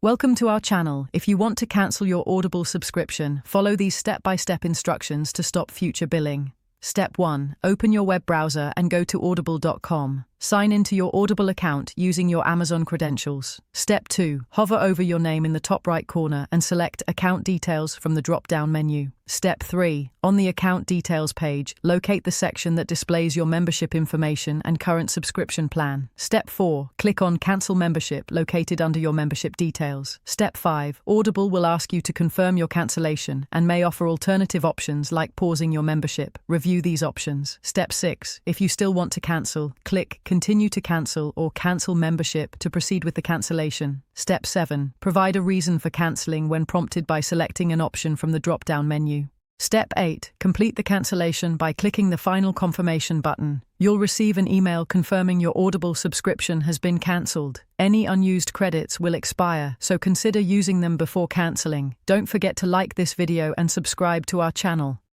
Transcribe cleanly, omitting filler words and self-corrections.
Welcome to our channel. If you want to cancel your Audible subscription, follow these step-by-step instructions to stop future billing. Step 1. Open your web browser and go to audible.com. Sign into your Audible account using your Amazon credentials. Step 2. Hover over your name in the top right corner and select Account Details from the drop-down menu. Step 3. On the Account Details page, locate the section that displays your membership information and current subscription plan. Step 4. Click on Cancel Membership located under your membership details. Step 5. Audible will ask you to confirm your cancellation and may offer alternative options like pausing your membership. Review these options. Step 6. If you still want to cancel, click Continue to Cancel or Cancel Membership to proceed with the cancellation. Step 7. Provide a reason for cancelling when prompted by selecting an option from the drop-down menu. Step 8. Complete the cancellation by clicking the Final Confirmation button. You'll receive an email confirming your Audible subscription has been cancelled. Any unused credits will expire, so consider using them before cancelling. Don't forget to like this video and subscribe to our channel.